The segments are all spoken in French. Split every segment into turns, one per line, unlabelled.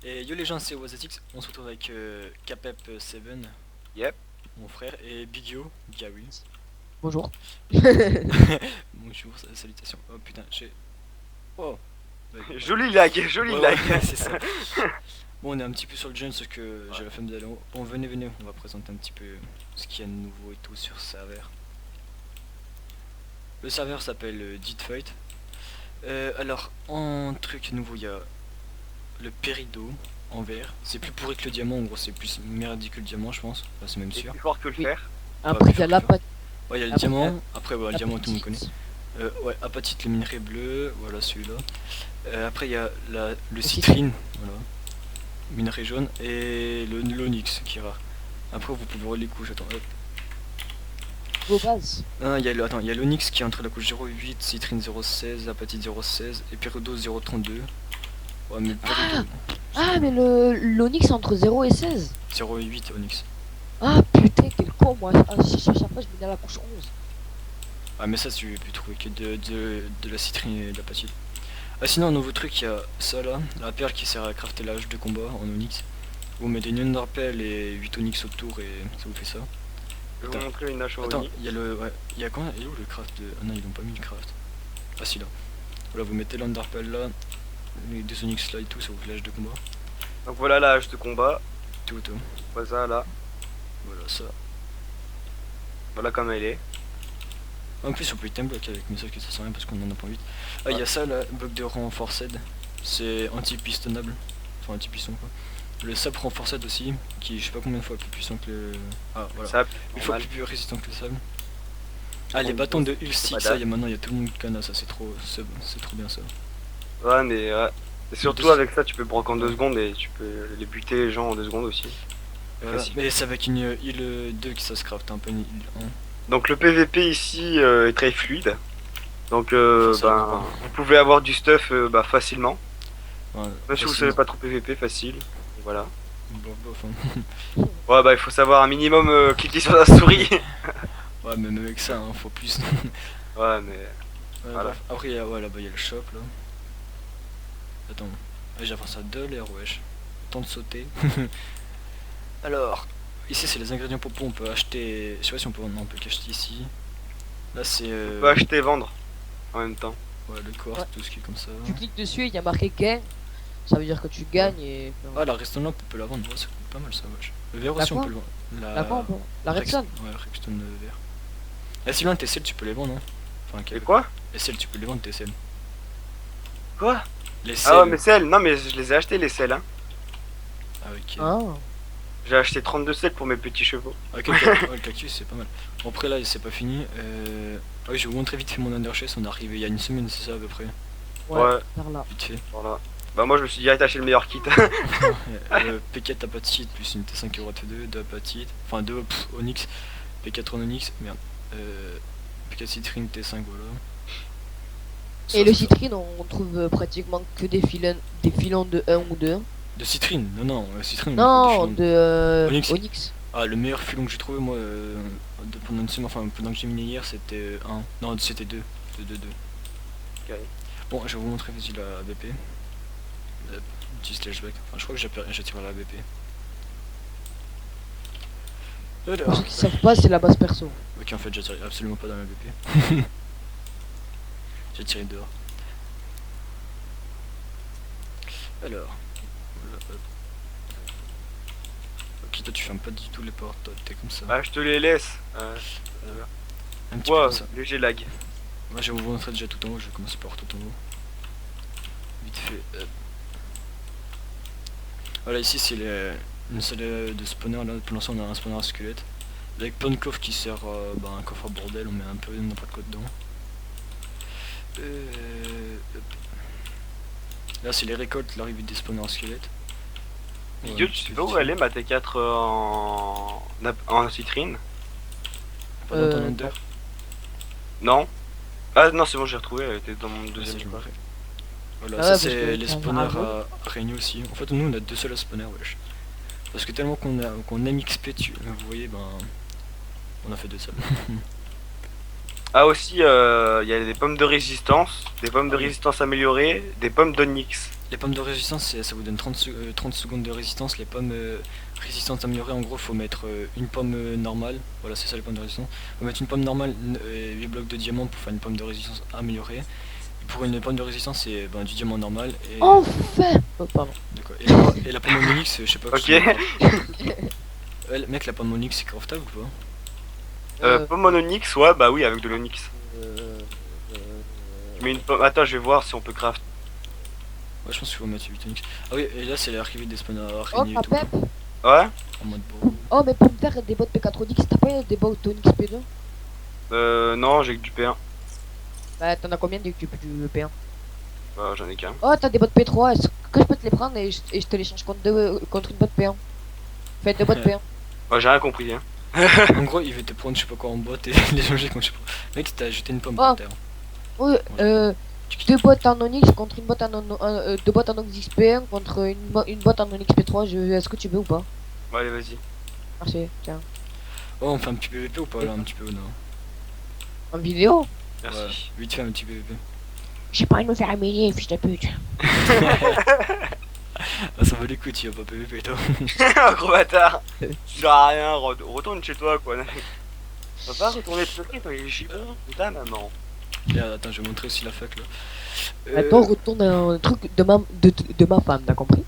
Et yo les gens, c'est WazAtix, on se retrouve avec Capep7,
Yep.
mon frère, et Big Yo, Gary.
Bonjour.
Bonjour, salutations. Oh putain, j'ai... Oh ouais,
Joli lag, joli
ouais,
lag.
c'est ça. Bon, on est un petit peu sur le jeune, sauf que j'ai la flemme d'aller en haut. Bon, venez, on va présenter un petit peu ce qu'il y a de nouveau et tout sur ce serveur. Le serveur s'appelle Deadfight. Alors, en truc nouveau, il y a le Péridot en vert. C'est plus pourri que le diamant, en gros, c'est plus merdique que le diamant, je pense. Enfin, c'est même
C'est
sûr.
plus fort que le
Oui.
fer.
Après, il y a l'apatite.
Ouais, il y a le
Après,
diamant. Après, ouais, le diamant, tout le monde connaît.
l'apatite.
Ouais, apatite, le minerai bleu. Voilà, celui-là. Après, il y a le citrine. Voilà. Minerai jaune. Et l'onyx qui est rare. Après, vous pouvez voir les couches. Attends, hop.
Vos bases.
Ah, il y a l'onyx qui est entre la couche 0,8, citrine 0,16, apatite 0,16 et péridot 0,32. Ouais, mais le péridot.
Ah, mais l'Onyx c'est entre 0 et 16.
0,8 onyx.
Ah, putain, quel con, moi. Ah, chaque fois, je mets à la couche 11.
Ah, mais ça, tu peux trouver que de la citrine et de l'apatite. Ah, sinon, un nouveau truc, il y a ça là, la perle qui sert à crafter la hache de combat en onyx. Vous mettez une ender pearl et 8 onyx autour et ça vous fait ça.
Je vais vous montrer une hache en
Attends,
onyx.
il y a le. Ouais, il y a quoi? Il est où le craft de. Ah non, ils n'ont pas mis le craft. Ah si là. Voilà, vous mettez l'ender pearl là, les deux onyx là et tout, ça vous fait la hache de combat.
Donc voilà la hache de combat.
Tout.
Voilà là.
Voilà ça.
Voilà comme elle est.
En plus, on peut item block avec, mais sauf que ça sert à rien parce qu'on en a pas 8. Ah, il y a ça là, bug de renforced. C'est anti-pistonnable. Enfin, anti-piston quoi. Le sabre renforced aussi, qui est je sais pas combien de fois plus puissant que le. Ah, voilà.
Ça,
Une fois
normal.
plus résistant que le sable. Ah, les bâtons de Hull Stick, ça, maintenant il y a tout le monde qui en a, ça c'est trop bien ça.
Ouais, mais ouais. Et surtout avec ça, tu peux broc en 2 secondes et tu peux les buter les gens en 2 secondes aussi. Facile.
Mais c'est avec une Hull 2 que ça se craft, un peu une Hull 1.
Donc le PVP ici est très fluide. Donc
Ça,
vous pouvez avoir du stuff facilement.
ouais,
Même si vous savez pas trop PVP, facile. Et voilà.
bof,
Ouais, bah il faut savoir un minimum cliquer sur la souris.
Ouais, mais même avec ça, hein, faut plus.
Ouais, mais voilà.
Bref. Après, ouais, là-bas il y a le shop là. Attends, j'avance à 2 l'air, wesh. Temps de sauter. Alors, ici c'est les ingrédients popo, on peut acheter. Je sais pas si on peut. Non, on peut qu'acheter ici. Là c'est.
On peut acheter et vendre en même temps.
Ouais, le quartz,
Ouais.
tout ce qui est comme ça.
Tu cliques dessus et il y a marqué gain. Ça veut dire que tu gagnes et.
Ah, la redstone lampe, on peut la vendre, ouais, ça coûte pas mal ça, wesh. Le verre
La
aussi, on
quoi
peut le vendre.
La bombe, la redstone.
Ouais, redstone de verre. Et si loin, tes selles, tu peux les vendre, hein. Enfin,
Et quoi?
les selles, tu peux les vendre, tes selles.
Quoi?
Les selles.
Ah ouais, mais sels, non mais je les ai achetés les sels hein.
Ah, ok.
Ah.
J'ai acheté 32 sels pour mes petits chevaux.
Ok, le cactus, c'est pas mal. Bon, après là, c'est pas fini. Ah oui, je vais vous montrer vite fait mon underchest. On est arrivé il y a une semaine, c'est ça à peu près.
Ouais,
Ouais.
par là.
Vite fait.
Voilà. Bah moi je me suis direct acheté le meilleur kit.
P4 apatite plus une T5 Euro T2, 2 apatite, enfin 2 Onyx, P4 en Onyx, merde. P4 citrine T5, voilà.
Et
Ça,
le
ça.
citrine, on trouve pratiquement que des filons de 1 ou 2.
De citrine, non, citrine.
Non,
du filon.
de
Onyx.
Onyx.
Ah, le meilleur filon que j'ai trouvé, moi, pendant une semaine, enfin pendant que j'ai miné hier, c'était 1. Non, c'était 2. 2.
Ok.
Bon, je vais vous montrer vas-y la BP. Petit slash back. Enfin, je crois que j'attire la BP.
Pour
Alors.
ceux qui savent pas, c'est la base perso.
Ok, en fait, j'attire absolument pas dans la BP. J'ai tiré dehors. Alors. Voilà, hop. Ok, toi tu fermes pas du tout les portes, toi t'es comme ça.
Bah je te les laisse.
Un petit peu
Wow,
comme ça.
léger lag.
Moi je vais vous montrer déjà tout en haut, je vais commencer par tout en haut. Vite fait. Voilà, ici c'est une salle de spawner, là pour l'instant on a un spawner à squelette. Avec plein de coffres qui sert un coffre à bordel, on met un peu n'importe quoi dedans. Hop. Là c'est les récoltes, l'arrivée des spawners à squelette.
Idiot, tu sais pas où elle est ma T4 en citrine?
Pas dans ton
non.
under.
Non. Ah non c'est bon j'ai retrouvé, elle était dans mon
Ouais, ça,
deuxième
je me
coffre.
rappelle. Voilà,
Ah
ça
ouais, parce que
c'est les
t'as un
spawners
dragon.
à Réunion aussi. En fait, nous on a 2 seuls à spawner, wesh. Parce que tellement qu'on aime XP, vous voyez, ben. On a fait 2 seuls.
Ah aussi il y a des pommes de résistance, des pommes de
Ah oui.
résistance améliorées, des pommes d'onyx.
les pommes de résistance, ça vous donne 30 secondes de résistance. Les pommes résistance améliorée, en gros, faut mettre une pomme normale. Voilà, c'est ça les pommes de résistance. Faut mettre une pomme normale et 8 blocs de diamant pour faire une pomme de résistance améliorée. Et pour une pomme de résistance, c'est du diamant normal. Et,
Enfin. Oh, pardon.
d'accord. Et la pomme onyx, je sais pas.
Ok.
Ouais, mec, la pomme onyx, c'est craftable ou pas?
Pomme en onyx, ouais, bah oui, avec de l'onyx. Tu mets une pomme. Attends, je vais voir si on peut craft.
Ouais, je pense qu'il faut mettre 8 onyx. Ah oui, et là, c'est l'arrivée des spawners
Oh,
araignées et tout.
Pep.
Ouais.
En mode beau.
Oh, mais pour me faire des bots P4 Onyx, t'as pas des bots Onyx P2?
Non, j'ai que du P1.
Bah, t'en as combien du P1?
Bah, j'en ai qu'un.
Oh, t'as des bots P3, est-ce que je peux te les prendre et je te les change contre une botte P1? Faites deux bots P1.
Ouais, j'ai rien compris, hein.
En gros, il veut te prendre je sais pas quoi en boîte et les changer quand je sais pas. Mec, t'as jeté une pomme
Oh.
par terre.
Oui, deux bottes en Onyx contre une botte deux bottes en Onyx P1 contre une botte en Onyx P3, est-ce que tu veux ou pas?
Ouais, allez, vas-y.
Merci, tiens.
Oh, on fait un petit PVP ou pas là? Un petit peu, non?
En vidéo?
Merci.
Ouais, vite fait un petit PVP.
J'ai pas envie de me faire humilier, fils de pute.
Ah, ça va les couilles, tu vas pas PVP toi.
Gros bâtard. Tu sers à rien, retourne chez toi, quoi. Va pas retourner de secret, toi, il est gibbeux. Putain, maman.
Regarde, attends, je vais montrer aussi la fac là.
Attends, retourne un truc de ma femme, t'as compris?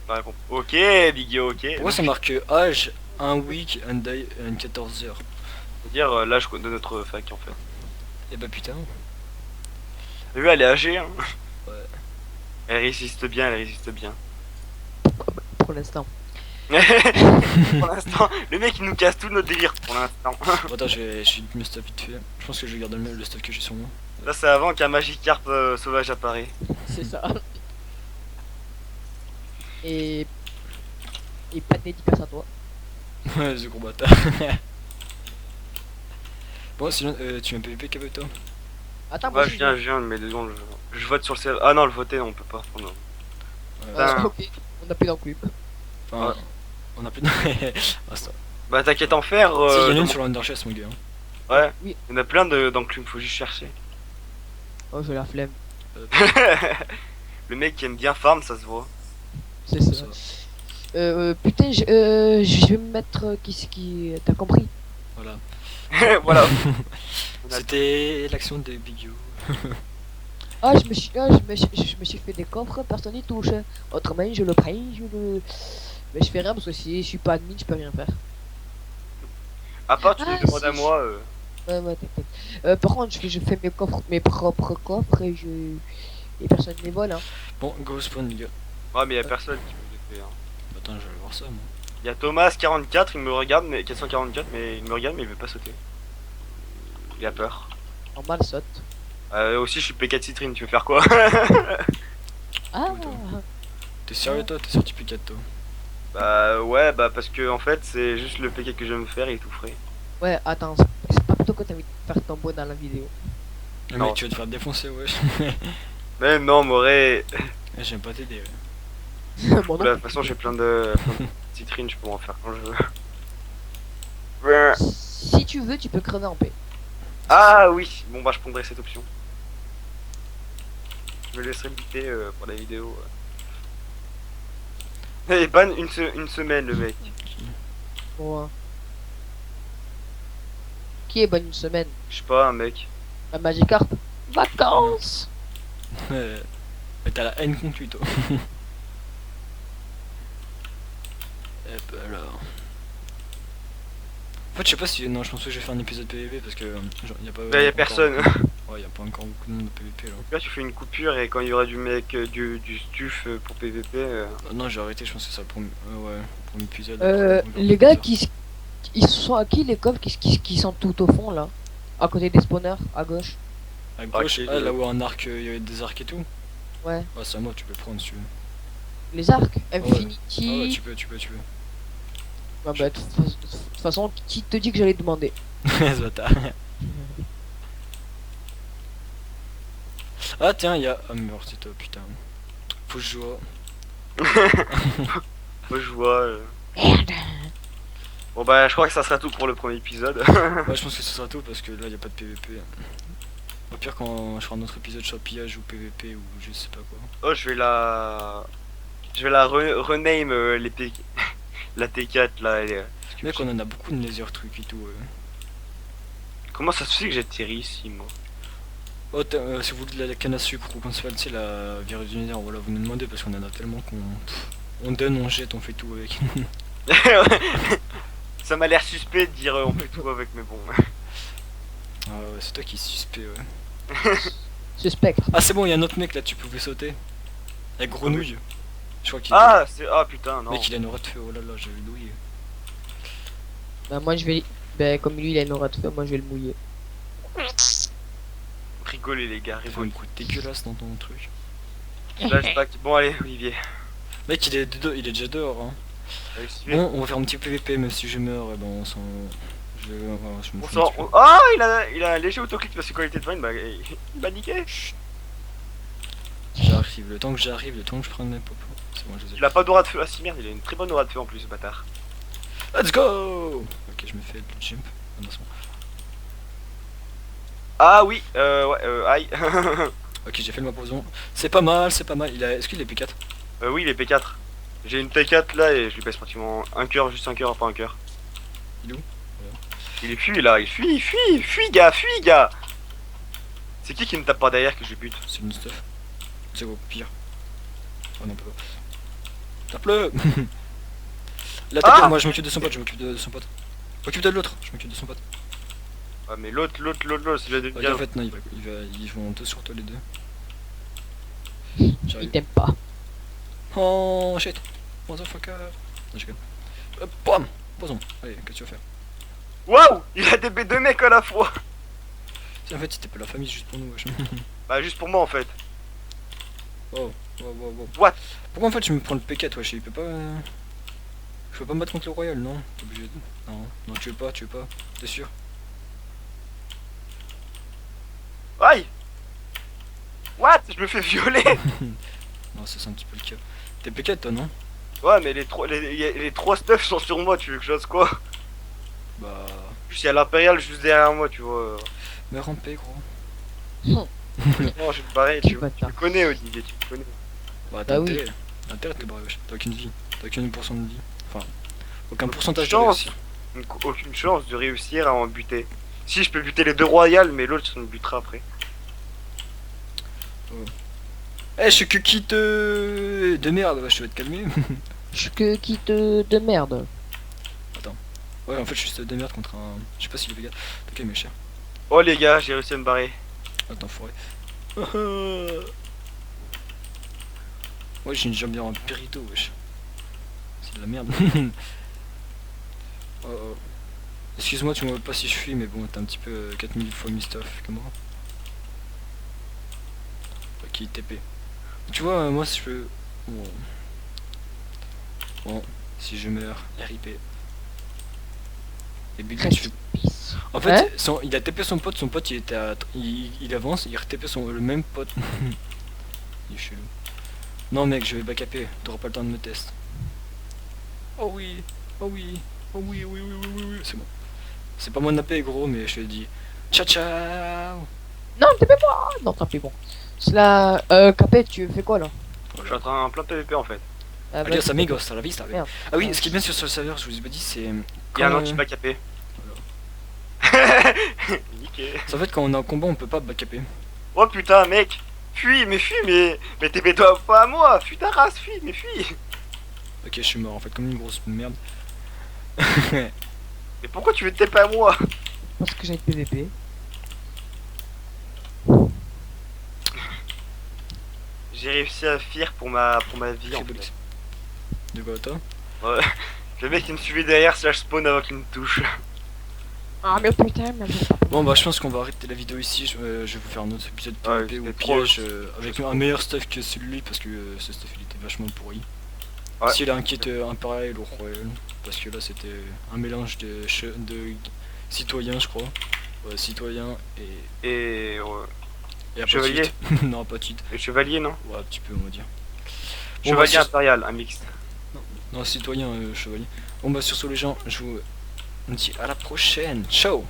T'as répondu. Ok, Biggie, ok.
Pourquoi ça marque âge, un week, un day, une 14 heures?
C'est-à-dire l'âge de notre fac, en fait.
Et bah putain.
T'as vu, elle est âgée, hein.
Ouais.
Elle résiste bien, elle résiste bien.
Pour l'instant.
Pour l'instant, le mec il nous casse tout notre délire pour l'instant.
Bon, attends, je vais me stuff vite fait. Je pense que je vais garder le stuff que j'ai sur moi.
Là, c'est avant qu'un Magikarp sauvage apparaît.
C'est ça. Et pas de dédicace à toi.
Ouais, ce gros bâtard. Bon, sinon, tu viens PVP qu'avec toi?
Attends, moi
Ouais, je viens, mais 2 secondes. Je vote sur le serveur. Ah non, le voter, non, on peut pas. Oh, non.
Ouais,
Ok, on a plus dans le club.
enfin,
ouais.
on a plus de. Ah, ça.
Bah, t'inquiète en faire.
Si, il y en a une sur l'Underchest, mon gars.
Ouais,
Oui.
il y en a plein dans le club, faut juste chercher.
Oh, j'ai la flemme.
Le mec qui aime bien farm, ça se voit.
C'est ça. Putain, je vais me mettre qui. T'as compris?
Voilà.
Voilà.
C'était l'action de Big You.
Ah, je me suis fait des coffres, personne n'y touche. Autrement, je le prends, mais je fais rien parce que si je suis pas admin, je peux rien faire.
À part, tu
Ah,
me demandes
si,
à moi.
Ouais, t'inquiète. Par contre, je fais mes coffres, mes propres coffres et personne ne les vole, hein.
Bon, go spawn, les gars.
Ouais, mais y a personne qui me le fait. Hein.
Attends, je vais voir ça, moi.
Y a Thomas 44, il me regarde, mais 444, mais il me regarde, mais il veut pas sauter. Il a peur.
Normal, saute.
Aussi, je suis P4 Citrine, tu veux faire quoi?
Ah,
T'es sérieux, toi? T'es sorti P4, toi?
Bah ouais, bah parce que en fait, c'est juste le P4 que je vais me faire, il est tout frais.
ouais, attends, c'est pas plutôt que t'as envie de faire ton beau dans la vidéo.
Mais
Non.
mec, tu vas te faire défoncer, wesh.
Mais non, Moré.
J'aime pas t'aider,
Bon,
De
non.
toute façon, j'ai plein de citrines, je peux en faire quand je veux.
Si tu veux, tu peux crever en paix.
Ah oui, bon bah je prendrai cette option. Je me laisserai buter pour la vidéo. Et ban une semaine le mec.
Bon, hein. Qui est bonne une semaine?
Je sais pas, un mec.
La Magikarp. Vacances.
Mais t'as la haine contre lui, toi. Hop, alors. En fait, je sais pas si. Non, je pense que je vais faire un épisode PVP parce que. Genre, y a pas.
Bah y a personne.
Ouais, y a pas encore beaucoup de monde de PVP là.
Là tu fais une coupure et quand il y aura du mec, du stuff pour PVP.
Non, j'ai arrêté, je pense que c'est ça pour. Ouais, pour l'épisode.
Les gars ils sont à qui les coffres qui sont tout au fond là? À côté des spawners, à gauche.
À gauche,
Ok,
là où un arc, il y a des arcs et tout.
Ouais.
Ouais, c'est à moi, tu peux prendre si tu veux.
Les arcs,
Ah ouais,
Infinity.
tu peux.
Ah bah, de toute façon, qui te dit que j'allais demander?
Ce bâtard. Ah, tiens, il y a. Ah, merde, c'est toi, putain. Faut que je joue.
Moi je vois.
Merde.
Bon bah je crois que ça sera tout pour le premier épisode.
Ouais, je pense que ce sera tout parce que là, y a pas de PVP. Au pire, quand je ferai un autre épisode sur pillage ou PVP ou je sais pas quoi.
Oh, je vais la. Je vais la rename les P... la T4 là.
Mec, on en a beaucoup de laser trucs et tout.
Comment ça se fait que j'atterris ici, moi?
Oh, si vous voulez de la canne à sucre ou qu'on se fait, tu sais, la virus unitaire, voilà, vous nous demandez parce qu'on en a tellement qu'on. On donne, on jette, on fait tout avec.
Ça m'a l'air suspect de dire on fait tout avec, mais bon.
Ah ouais, c'est toi qui es suspect, ouais.
Suspect.
Ah, c'est bon, il y a un autre mec là, tu pouvais sauter. Avec Grenouille. Je crois qu'il.
Ah, c'est. Ah putain, non.
Mec, il a une aura de feu, oh là là, j'ai eu douille.
Bah, moi, je vais. Bah, comme lui, il a une aura de feu, moi, je vais le mouiller.
Rigolez, les gars,
Il fait un
rigolez.
coup dégueulasse dans ton truc.
Flashback. Bon, allez, Olivier.
Mec, il est déjà dehors, hein.
Allez, suivez.
Bon, on va faire un petit PVP, même si je meurs, et ben on s'en. Je me
On
fous un
sort.
petit peu.
Ah, il a un léger autoclic parce que quand il était devant, il m'a niqué.
J'arrive, le temps que j'arrive, le temps que je prenne mes popos. C'est bon, je les ai.
Il a pas d'aura de feu. Ah, si merde, il a une très bonne aura de feu en plus, ce bâtard.
Let's go. Ok, je me fais le jump. Ah, non, c'est bon.
Ah oui, ouais, aïe.
Ok, j'ai fait le poison. C'est pas mal, c'est pas mal. Est-ce qu'il est P4?
Oui, il est P4. J'ai une T4 là et je lui pèse pratiquement un cœur, juste un cœur, pas un cœur.
Il est où?
Il est fui là, il fuit gars. C'est qui me tape par derrière que je bute?
C'est une stuff. C'est au pire. Oh non, pas. Tape-le. Là, tape-le, moi je m'occupe de son pote, Occupe-toi de l'autre, je m'occupe de son pote.
Ah mais l'autre, c'est le
Ok, en fait, non, ils vont tous sur toi les deux.
Il
J'arrive.
t'aime pas.
Oh shit, motherfucker. Non, je déconne. Bam, poison. Allez, qu'est-ce que tu vas faire?
Waouh, il a des deux mecs à la fois.
Tiens, en fait, c'était pas la famille, c'est juste pour nous, wesh.
Bah juste pour moi en fait.
Wow.
What?
Pourquoi en fait je me prends le P4, wesh, il peut pas. Je peux pas me battre contre le Royal, non? T'es obligé de. Non, tu veux pas, t'es sûr?
Aïe. What? Je me fais violer.
Non, ça c'est un petit peu le cas. T'es P4 toi, non?
Ouais mais les trois stuffs sont sur moi, tu veux que je fasse quoi?
Bah.
Juste il y a l'impérial juste derrière moi, tu vois.
Mais ramper, gros.
Non, je vais me barrer, tu
bâtard.
me connais Olivier, tu me connais.
Bah, t'as
Bah oui.
intérêt. T'as intérêt de te barrer, wesh. T'as aucune vie. T'as aucune pourcent de vie. Enfin, aucun pourcentage de
Chance.
réussite.
Donc, aucune chance de réussir à en buter. Si je peux buter les deux royales, mais l'autre me butera après.
Eh, je suis que quitte de merde, wesh, je vais te calmer.
Je suis que quitte de merde.
Ouais, en fait, je suis de merde contre un. Je sais pas s'il est vegan. Ok, mais cher.
Oh les gars, j'ai réussi à me barrer.
Attends, forêt. Ouais, j'ai une jambe bien en périto, wesh. C'est de la merde. Oh. Excuse-moi, tu me vois pas si je fuis, mais bon, t'es un petit peu 4000 fois mistuff que moi. Ok, TP. Tu vois, moi, si je peux. Bon, si je meurs, RIP. Et Big tu fais.
Peace.
En fait,
Ouais.
il a TP son pote il était à. Il avance, il re-TP le même pote. Il est chelou. Non, mec, je vais backuper, t'auras pas le temps de me tester. Oh oui, oui, c'est bon. C'est pas mon AP, gros, mais je te dis. Ciao, ciao.
Non, t'es pas. Non, tant pis, bon. Cela. Capet, tu fais quoi là?
Je suis en train de plein PVP en fait.
Ah,
Adios amigos, hasta la vista.
Merde.
Ah oui, ce qui est bien sur le serveur, je vous ai pas dit, c'est.
Il y a un
quand,
anti-backupé. Niqué.
En fait, quand on est en combat, on peut pas backuper.
Oh putain, mec. Fuis, mais TP-toi pas à moi. Fuis ta race, fuis, mais fuis.
Ok, je suis mort en fait, comme une grosse merde.
Mais pourquoi tu veux te TP à moi?
Parce que j'ai une PVP.
J'ai réussi à fuir pour ma vie en
Ok,
fait.
De quoi, toi?
Ouais. Le mec qui me suivait derrière slash spawn avant qu'il me touche.
Ah, mais putain, mais.
Bon, bah, je pense qu'on va arrêter la vidéo ici. Je vais vous faire un autre épisode de
Ouais,
PvP ou
c'était trop-
piège avec un meilleur stuff que celui parce que ce stuff il était vachement pourri.
Ouais.
S'il a un kit impérial ou royal, parce que là c'était un mélange de citoyens, je crois. Ouais, citoyens
Et
et
Chevalier.
cheat. Non, pas cheat.
le chevalier, non?
Ouais, un petit peu, on va dire. Bon,
Chevalier
bah,
impérial, un mixte.
non, citoyen, chevalier. Bon, bah, sur ce, les gens, je vous dis à la prochaine. Ciao!